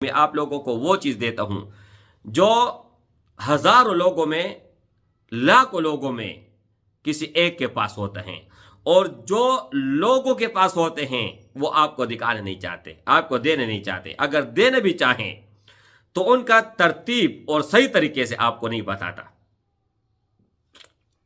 मैं आप लोगों को वो चीज़ देता हूँ जो हज़ारों लोगों में, लाखों लोगों में किसी एक के पास होते हैं, और जो लोगों के पास होते हैं वो आपको दिखाने नहीं चाहते, आपको देने नहीं चाहते। अगर देने भी चाहें तो उनका तरतीब और सही तरीके से आपको नहीं बताता।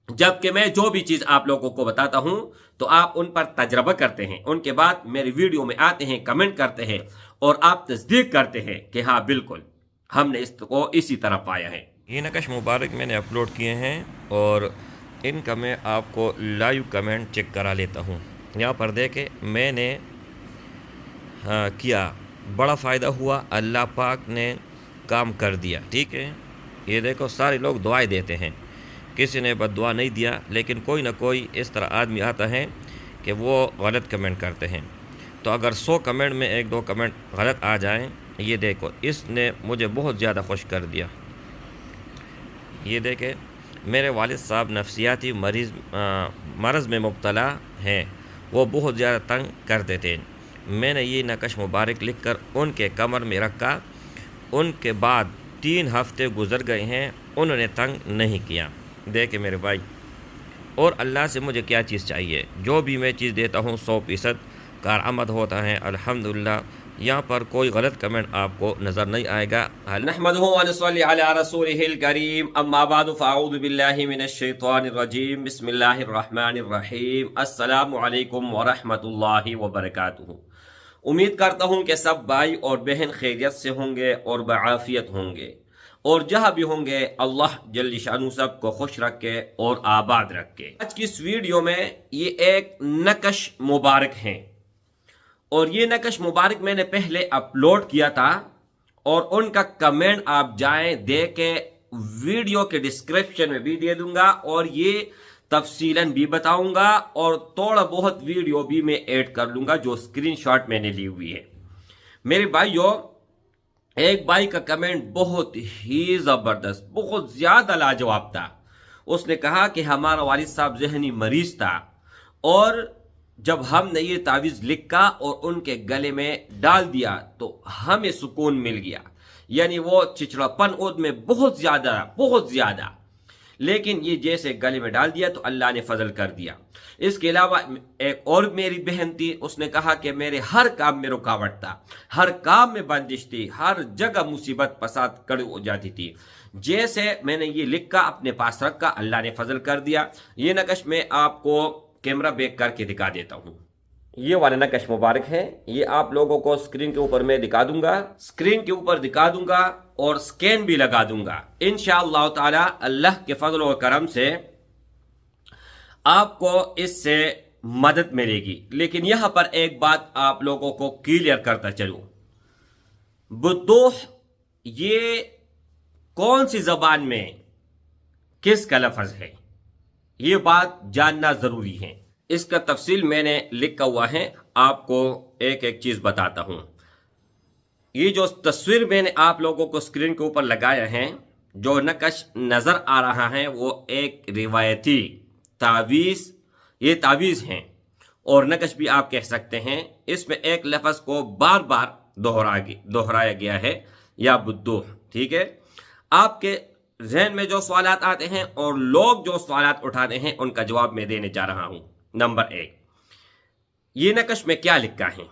जबकि मैं जो भी चीज आप लोगों को बताता हूं तो आप उन पर तजर्बा करते हैं, उनके बाद मेरी वीडियो में आते हैं, कमेंट करते हैं और आप तस्दीक करते हैं कि हाँ बिल्कुल हमने इसको इसी तरह पाया है। ये नक्श मुबारक मैंने अपलोड किए हैं और इनका मैं आपको लाइव कमेंट चेक करा लेता हूँ। यहाँ पर देखे मैंने किया, बड़ा फ़ायदा हुआ, अल्लाह पाक ने काम कर दिया। ठीक है, ये देखो सारे लोग दुआएं देते हैं, किसी ने बद्दुआ नहीं दिया, लेकिन कोई ना कोई इस तरह आदमी आता है कि वो गलत कमेंट करते हैं। तो अगर 100 कमेंट में 1-2 कमेंट गलत आ जाएं, ये देखो इसने मुझे बहुत ज़्यादा खुश कर दिया। ये देखे मेरे वालिद साहब नफ्सियाती मरज़ में मुब्तला हैं, वो बहुत ज़्यादा तंग करते थे। मैंने ये नक्श मुबारक लिख कर उनके कमर में रखा, उनके बाद 3 हफ्ते गुजर गए हैं, उन्होंने तंग नहीं किया। देखे मेरे भाई, और अल्लाह से मुझे क्या चीज़ चाहिए, जो भी मैं चीज़ देता हूँ 100% कारआमद होता है अल्हम्दुलिल्लाह। यहाँ पर कोई गलत कमेंट आपको नज़र नहीं आएगा। नहमदुहु व नसल्ली अला रसूलिहिल करीम, अम्मा बादु फ़अऊज़ु बिल्लाहि मिनश शैतानिर रजीम, बिस्मिल्लाहिर रहमानिर रहीम, अस्सलामु अलैकुम व रहमतुल्लाहि व बरकातुहू। उम्मीद करता हूँ कि सब भाई और बहन खैरियत से होंगे और बआफियत होंगे, और जहाँ भी होंगे अल्लाह जल्ल शानु सब को खुश रखे और आबाद रखे। आज की इस वीडियो में ये एक नक्श मुबारक है, और ये नक्श मुबारक मैंने पहले अपलोड किया था, और उनका कमेंट आप जाएं देके, वीडियो के डिस्क्रिप्शन में भी दे दूंगा और ये तफसीलन भी बताऊंगा, और थोड़ा बहुत वीडियो भी मैं ऐड कर लूंगा जो स्क्रीनशॉट मैंने ली हुई है। मेरे भाइयों, एक भाई का कमेंट बहुत ही जबरदस्त, बहुत ज्यादा लाजवाब था। उसने कहा कि हमारा वालिद साहब जहनी मरीज था, और जब हमने ये तावीज़ लिखा और उनके गले में डाल दिया तो हमें सुकून मिल गया। यानी वो चिचड़ापन में बहुत ज्यादा, लेकिन ये जैसे गले में डाल दिया तो अल्लाह ने फजल कर दिया। इसके अलावा एक और मेरी बहन थी, उसने कहा कि मेरे हर काम में रुकावट था, हर काम में बंदिश थी, हर जगह मुसीबत फसाद खड़ी हो जाती थी। जैसे मैंने ये लिखा अपने पास रखा, अल्लाह ने फजल कर दिया। ये नक्श मैं आपको कैमरा बैक करके दिखा देता हूँ। ये वाला नक्श मुबारक है, ये आप लोगों को स्क्रीन के ऊपर मैं दिखा दूंगा, स्क्रीन के ऊपर दिखा दूंगा और स्कैन भी लगा दूंगा। इंशाअल्लाह ताला अल्लाह के फजल और करम से आपको इससे मदद मिलेगी। लेकिन यहां पर एक बात आप लोगों को क्लियर करता चलूं, बुद्दूह ये कौन सी जबान में किसका लफ्ज है, ये बात जानना जरूरी है। इसका तफसील मैंने लिखा हुआ है, आपको एक एक चीज बताता हूं। ये जो तस्वीर मैंने आप लोगों को स्क्रीन के ऊपर लगाया है, जो नक्श नजर आ रहा है, वो एक रिवायती तावीज़, ये तावीज़ हैं और नक्श भी आप कह सकते हैं। इसमें एक लफ्ज को बार बार दोहराया गया है, या बुद्दूह। ठीक है, आपके जहन में जो सवालात आते हैं और लोग जो सवालात उठाते हैं, उनका जवाब मैं देने जा रहा हूं। नंबर 1, ये नक्श में क्या लिखा है,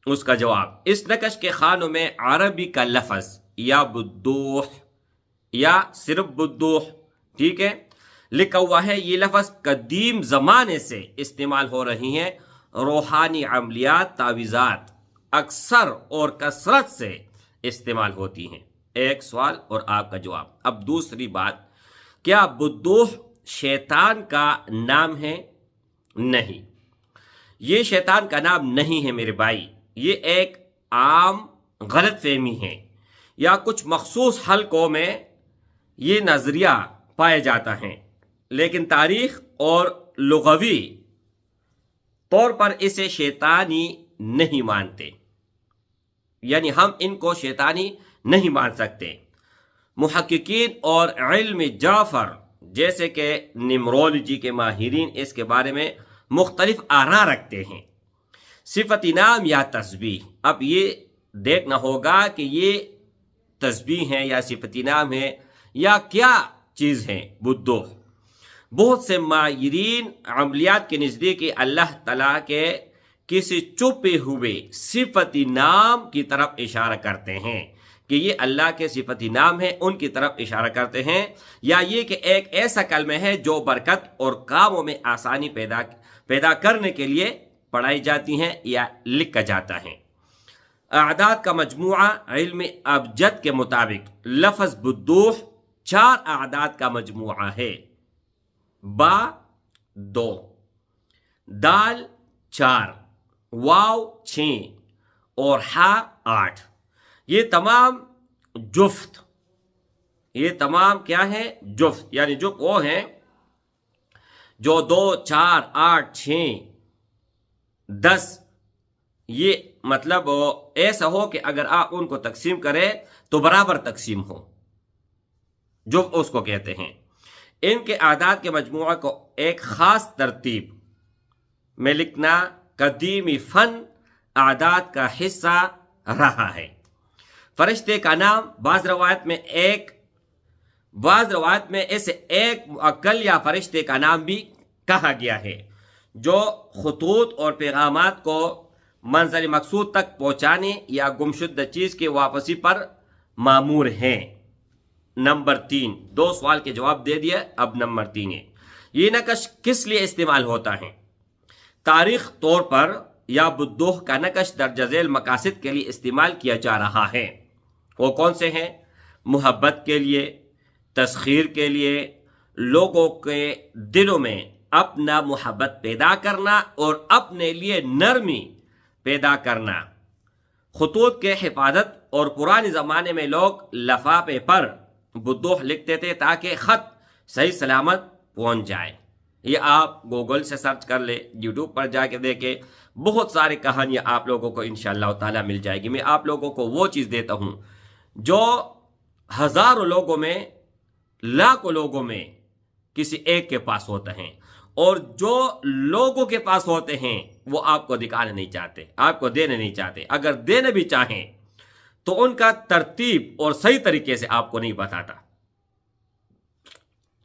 उसका जवाब। इस नक्श के खानों में अरबी का लफ्ज या बुद्दूह या सिर्फ बुद्दूह, ठीक है, लिखा हुआ है। ये लफ्ज कदीम जमाने से इस्तेमाल हो रही हैं। रूहानी अमलियात, तावीज़ात अक्सर और कसरत से इस्तेमाल होती हैं। एक सवाल और आपका जवाब। अब दूसरी बात, क्या बुद्दूह शैतान का नाम है? नहीं, ये शैतान का नाम नहीं है मेरे भाई। ये एक आम गलत फहमी है, या कुछ मखसूस हलकों में ये नजरिया पाया जाता है, लेकिन तारीख और लुग़वी तौर पर इसे शैतानी नहीं मानते, यानी हम इनको शैतानी नहीं मान सकते। मुहक्किकीन और इल्म जाफर जैसे कि निमरोलॉजी के माहिरीन इसके बारे में मुख्तलिफ आरा रखते हैं। सिफत नाम या तस्बीह, अब ये देखना होगा कि ये तस्बीह है या सिफती नाम है या क्या चीज़ है बुद्दोह। बहुत से माहिरीन अमलियात के नज़दीक अल्लाह तआला के किसी छुपे हुए सिफती नाम की तरफ इशारा करते हैं कि ये अल्लाह के सिफती नाम है, उनकी तरफ इशारा करते हैं, या ये कि एक ऐसा कलमा है जो बरकत और कामों में आसानी पैदा करने के लिए पढ़ाई जाती हैं या लिखा जाता है। आदाद का मजमूआ इल्म अबजद के मुताबिक लफ्ज़ बुद्दूह 4 आदाद का मजमूआ है। बा 2, दाल 4, वाव 6 और हा 8। ये तमाम जुफ्त, ये तमाम क्या है? जुफ्त, यानी जुफ्त वो हैं जो 2, 4, 8, 6, 10, ये मतलब ऐसा हो कि अगर आप उनको तकसीम करें तो बराबर तकसीम हो, जो उसको कहते हैं। इनके आदाद के मजमूआ को एक ख़ास तरतीब में लिखना कदीमी फ़न आदाद का हिस्सा रहा है। फरिश्ते का नाम बाज़ रवायत में इसे एक मुअक्कल या फरिश्ते का नाम भी कहा गया है, जो खतूत और पैगामात को मंज़िल मकसूद तक पहुँचाने या गुमशुदा चीज़ की वापसी पर मामूर हैं। नंबर 3, 2 सवाल के जवाब दे दिया, अब नंबर 3 है, ये नक्श किस लिए इस्तेमाल होता है? तारीख तौर पर या बुद्दोह का नक्श दर्ज झेल मकासद के लिए इस्तेमाल किया जा रहा है। वो कौन से हैं? मोहब्बत के लिए, तस्खीर के लिए, लोगों के दिलों में अपना मोहब्बत पैदा करना और अपने लिए नरमी पैदा करना, खतूत के हिफाजत, और पुराने ज़माने में लोग लफाफे पर बुद्दोह लिखते थे ताकि ख़त सही सलामत पहुँच जाए। ये आप गूगल से सर्च कर ले, यूट्यूब पर जाके देखे, बहुत सारी कहानियाँ आप लोगों को इंशाअल्लाह ताला मिल जाएगी। मैं आप लोगों को वो चीज़ देता हूँ जो हज़ारों लोगों में, लाखों लोगों में किसी एक के पास होता है, और जो लोगों के पास होते हैं वो आपको दिखाना नहीं चाहते, आपको देने नहीं चाहते। अगर देने भी चाहें तो उनका तरतीब और सही तरीके से आपको नहीं बताता।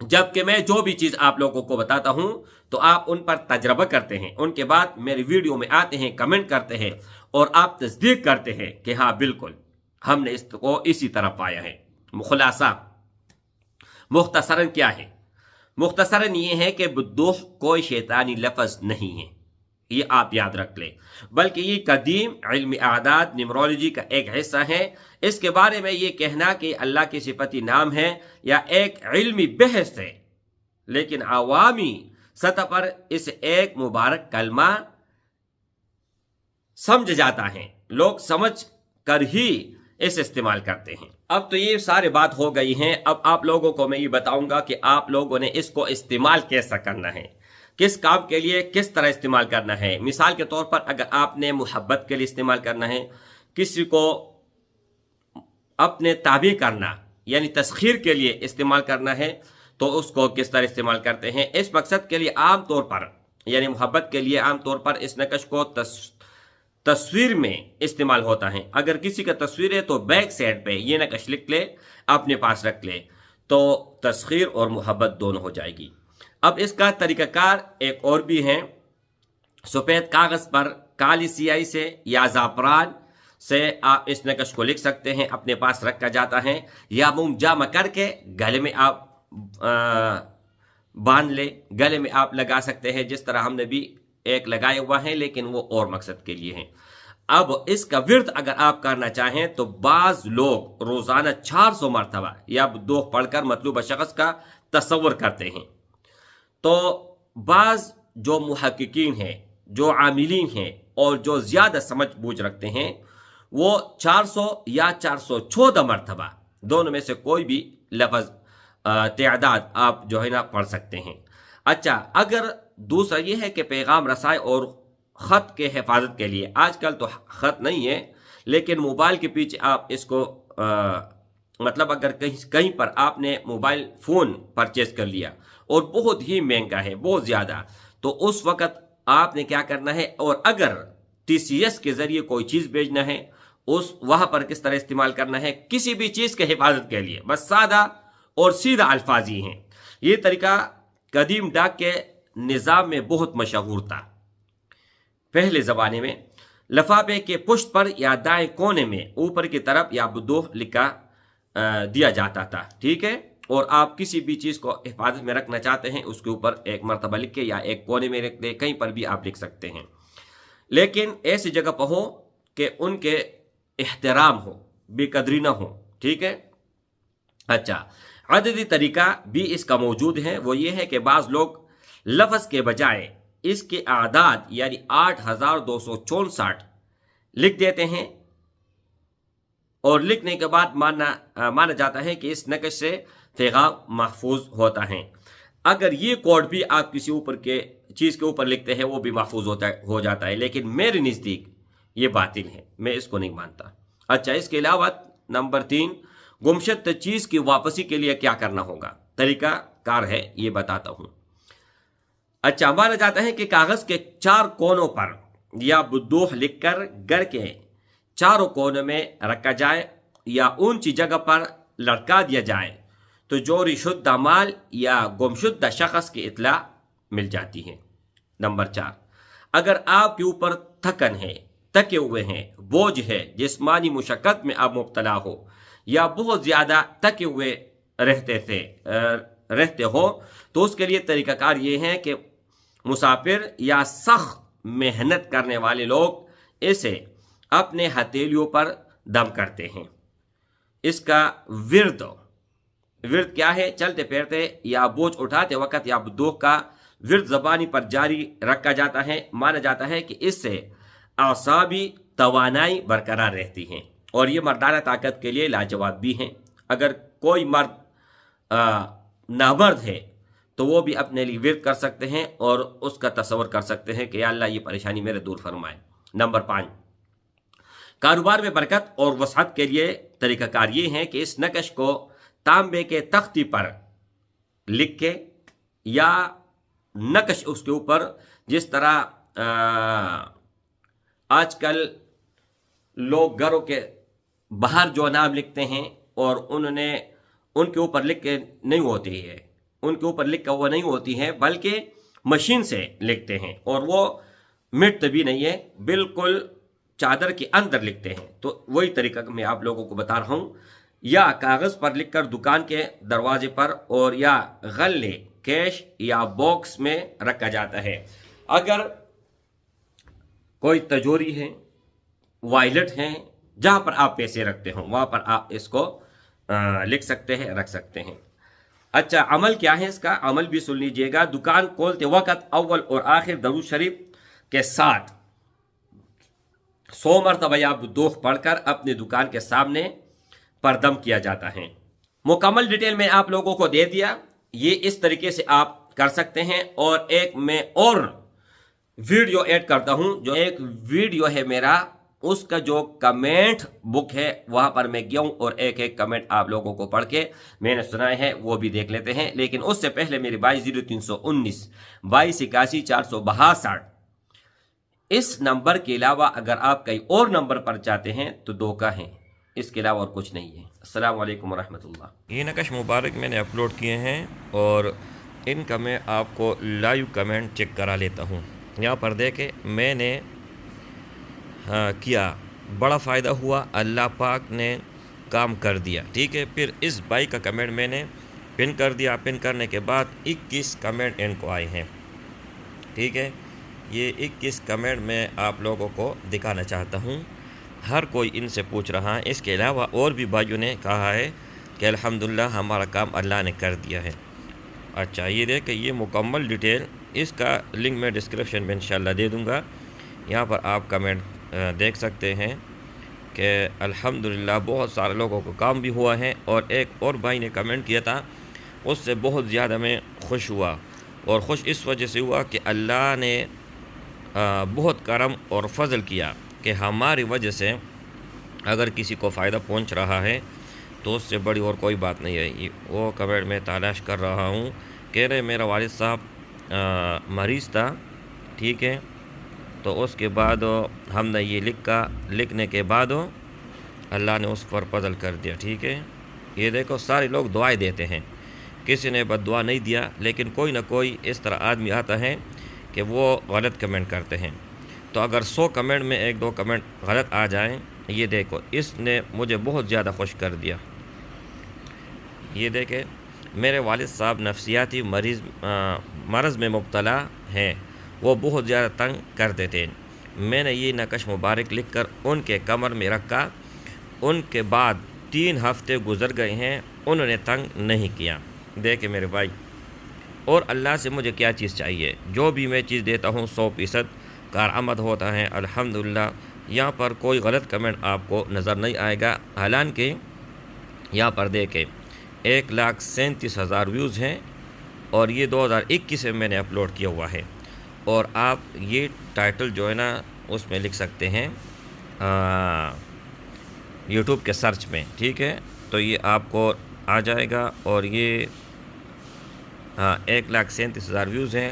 जबकि मैं जो भी चीज़ आप लोगों को बताता हूं तो आप उन पर तजर्बा करते हैं, उनके बाद मेरी वीडियो में आते हैं, कमेंट करते हैं और आप तस्दीक करते हैं कि हाँ बिल्कुल हमने इसको इसी तरह पाया है। खुलासा मुख्तसरन क्या है? मुख्तसरन ये है कि बुद्दोह कोई शैतानी लफ्ज़ नहीं है, ये आप याद रख लें, बल्कि ये कदीम इल्म आदाद न्यूमरोलॉजी का एक हिस्सा है। इसके बारे में ये कहना कि अल्लाह की सिफती नाम है या एक इल्मी बहस है, लेकिन आवामी सतह पर इसे एक मुबारक कलमा समझ जाता है, लोग समझ कर ही इसे इस्तेमाल करते हैं। अब तो ये सारी बात हो गई हैं, अब आप लोगों को मैं ये बताऊंगा कि आप लोगों ने इसको इस्तेमाल कैसा करना है, किस काम के लिए किस तरह इस्तेमाल करना है। मिसाल के तौर पर अगर आपने मोहब्बत के लिए इस्तेमाल करना है, किसी को अपने ताबी करना यानी तस्खीर के लिए इस्तेमाल करना है, तो उसको किस तरह इस्तेमाल करते हैं। इस मकसद के लिए आम तौर पर यानी मोहब्बत के लिए आम तौर पर इस नक्श को तस्वीर में इस्तेमाल होता है। अगर किसी का तस्वीर है तो बैक साइड पे ये नक्श लिख ले, अपने पास रख ले, तो तस्खीर और मोहब्बत दोनों हो जाएगी। अब इसका तरीक़ाकार एक और भी है। सफ़ेद कागज़ पर काली स्याही से या ज़ाफ़रान से आप इस नक्श को लिख सकते हैं, अपने पास रखा जाता है, या मुंह जामा करके गले में आप बांध ले, गले में आप लगा सकते हैं, जिस तरह हमने भी एक लगाया हुआ है, लेकिन वो और मकसद के लिए है। अब इसका विर्द अगर आप करना चाहें तो बाज़ लोग रोज़ाना 400 मरतबा या दो पढ़कर मतलूबा शख्स का तस्वुर करते हैं। तो बाज़ जो मुहक्किकीन हैं, जो आमिलीन हैं और जो ज़्यादा समझ बूझ रखते हैं, वो 400 या 414 मरतबा दोनों में से कोई भी लफ्ज़ तादाद आप जो है ना पढ़ सकते हैं। अच्छा, अगर दूसरा ये है कि पैगाम रसाई और ख़त के हिफाजत के लिए, आजकल तो ख़त नहीं है लेकिन मोबाइल के पीछे आप इसको मतलब अगर कहीं पर आपने मोबाइल फ़ोन परचेज़ कर लिया और बहुत ही महंगा है, बहुत ज़्यादा, तो उस वक़्त आपने क्या करना है, और अगर TCS के ज़रिए कोई चीज़ भेजना है उस वहाँ पर किस तरह इस्तेमाल करना है किसी भी चीज़ के हिफाजत के लिए, बस सादा और सीधा अल्फाज ही हैं। ये तरीका कदीम डाक के निज़ाम में बहुत मशहूर था। पहले ज़माने में लफाफे के पुष्ट पर या दाएं कोने में ऊपर की तरफ या बुदूह लिखा दिया जाता था, ठीक है। और आप किसी भी चीज़ को हिफाजत में रखना चाहते हैं उसके ऊपर एक मरतबा लिख के या एक कोने में रख दे, कहीं पर भी आप लिख सकते हैं, लेकिन ऐसी जगह पर हो कि उनके एहतराम हो, बेकदरी ना हो, ठीक है। अच्छा, अददी तरीका भी इसका मौजूद है। वो ये है कि बाज़ लोग लफ्ज़ के बजाय इसके आदाद यानी 8264 लिख देते हैं और लिखने के बाद माना जाता है कि इस नक्श से पैगाम महफूज होता है। अगर ये कोड भी आप किसी ऊपर के चीज़ के ऊपर लिखते हैं वो भी महफूज हो जाता है, लेकिन मेरे नज़दीक ये बातिल है, मैं इसको नहीं मानता। अच्छा, इसके अलावा नंबर 3, गुमशुदा चीज़ की वापसी के लिए क्या करना होगा, तरीका कार है, ये बताता हूँ। अच्छा, माना जाता है कि कागज़ के 4 कोनों पर या बुदूह लिखकर घर के चारों कोनों में रखा जाए या ऊंची जगह पर लटका दिया जाए तो चोरी शुदा माल या गुमशुदा शख्स की इत्ला मिल जाती है। नंबर 4, अगर आपके ऊपर थकन है, थके हुए हैं, बोझ है, जिस्मानी मुशक्कत में आप मुब्तला हो या बहुत ज़्यादा थके हुए रहते हो तो उसके लिए तरीक़ाकार ये है कि मुसाफिर या सख्त मेहनत करने वाले लोग इसे अपने हथेलियों पर दम करते हैं। इसका विर्द क्या है, चलते फिरते या बोझ उठाते वक्त या बुदूह का विर्द ज़बानी पर जारी रखा जाता है। माना जाता है कि इससे आसाबी तवानाई बरकरार रहती हैं और ये मर्दाना ताकत के लिए लाजवाब भी हैं। अगर कोई मर्द नामर्द है तो वो भी अपने लिए विर्द कर सकते हैं और उसका तस्वर कर सकते हैं कि या अल्लाह ये परेशानी मेरे दूर फरमाए। नंबर 5, कारोबार में बरकत और वसअत के लिए तरीक़ाकार ये है कि इस नक्श को तांबे के तख्ती पर लिख के या नक्श उसके ऊपर, जिस तरह आजकल लोग घरों के बाहर जो नाम लिखते हैं और उनके ऊपर लिख के नहीं होती है, उनके ऊपर लिख कर वो नहीं होती है बल्कि मशीन से लिखते हैं और वो मिटते भी नहीं है, बिल्कुल चादर के अंदर लिखते हैं। तो वही तरीका मैं आप लोगों को बता रहा हूँ। या कागज़ पर लिखकर दुकान के दरवाजे पर और या गल्ले, कैश या बॉक्स में रखा जाता है। अगर कोई तिजोरी है, वॉलेट है, जहाँ पर आप पैसे रखते हो वहाँ पर आप इसको लिख सकते हैं, रख सकते हैं। अच्छा, अमल क्या है इसका, अमल भी सुन लीजिएगा। दुकान खोलते वक्त अव्वल और आखिर दरूद शरीफ के साथ 100 मरतबा या बुदूह पढ़कर अपनी दुकान के सामने परदम किया जाता है। मुकम्मल डिटेल में आप लोगों को दे दिया, ये इस तरीके से आप कर सकते हैं। और एक मैं और वीडियो ऐड करता हूं, जो एक वीडियो है मेरा, उसका जो कमेंट बुक है वहां पर मैं गया हूं और एक एक कमेंट आप लोगों को पढ़ के मैंने सुनाए हैं, वो भी देख लेते हैं। लेकिन उससे पहले मेरी 220319 2281 462 इस नंबर के अलावा अगर आप कई और नंबर पर चाहते हैं तो 2 का है, इसके अलावा और कुछ नहीं है। अस्सलाम वालेकुम रहमतुल्लाह। ये नक्श मुबारक मैंने अपलोड किए हैं और इनका मैं आपको लाइव कमेंट चेक करा लेता हूँ। यहाँ पर देखें, मैंने किया, बड़ा फ़ायदा हुआ, अल्लाह पाक ने काम कर दिया, ठीक है। फिर इस भाई का कमेंट मैंने पिन कर दिया। पिन करने के बाद 21 कमेंट इनको आए हैं, ठीक है। ये 21 कमेंट मैं आप लोगों को दिखाना चाहता हूँ। हर कोई इनसे पूछ रहा है। इसके अलावा और भी भाइयों ने कहा है कि अल्हम्दुलिल्लाह हमारा काम अल्लाह ने कर दिया है। अच्छा, ये देखें, ये मुकम्मल डिटेल, इसका लिंक मैं डिस्क्रिप्शन में इंशाल्लाह दे दूँगा। यहाँ पर आप कमेंट देख सकते हैं कि अल्हम्दुलिल्लाह बहुत सारे लोगों को काम भी हुआ है। और एक और भाई ने कमेंट किया था, उससे बहुत ज़्यादा मैं खुश हुआ और ख़ुश इस वजह से हुआ कि अल्लाह ने बहुत करम और फजल किया कि हमारी वजह से अगर किसी को फ़ायदा पहुंच रहा है तो उससे बड़ी और कोई बात नहीं है। वो कमेंट में तलाश कर रहा हूँ, कह रहे मेरा वालिद साहब मरीज़ था, ठीक है। तो उसके बाद हमने ये लिखने के बाद اللہ نے اس پر فضل کر دیا، ٹھیک ہے۔ یہ دیکھو سارے لوگ دعائیں دیتے ہیں، کسی نے بد دعا نہیں دیا، لیکن کوئی نہ کوئی اس طرح آدمی آتا ہے کہ وہ غلط کمنٹ کرتے ہیں۔ تو اگر 100 کمنٹ میں 1-2 کمنٹ غلط آ جائیں، یہ دیکھو اس نے مجھے بہت زیادہ خوش کر دیا۔ یہ دیکھیں، میرے والد صاحب نفسیاتی مرض میں مبتلا ہیں، وہ بہت زیادہ تنگ کرتے تھے۔ میں نے یہ نقش مبارک لکھ کر ان کے کمر میں رکھا، ان کے بعد 3 ہفتے گزر گئے ہیں، انہوں نے تنگ نہیں کیا۔ دیکھیں میرے بھائی، اور اللہ سے مجھے کیا چیز چاہیے؟ جو بھی میں چیز دیتا ہوں 100% کارآمد ہوتا ہے، الحمدللہ۔ یہاں پر کوئی غلط کمنٹ آپ کو نظر نہیں آئے گا، حالانکہ یہاں پر دیکھیں 1,37,000 ویوز ہیں، اور یہ 2021 میں نے اپلوڈ کیا ہوا ہے۔ اور آپ یہ ٹائٹل جو ہے نا اس میں لکھ سکتے ہیں یوٹیوب کے سرچ میں، ٹھیک ہے؟ تو یہ آپ کو آ جائے گا، اور یہ 1,37,000 ویوز ہیں۔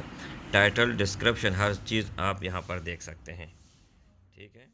ٹائٹل، ڈسکرپشن، ہر چیز آپ یہاں پر دیکھ سکتے ہیں، ٹھیک ہے؟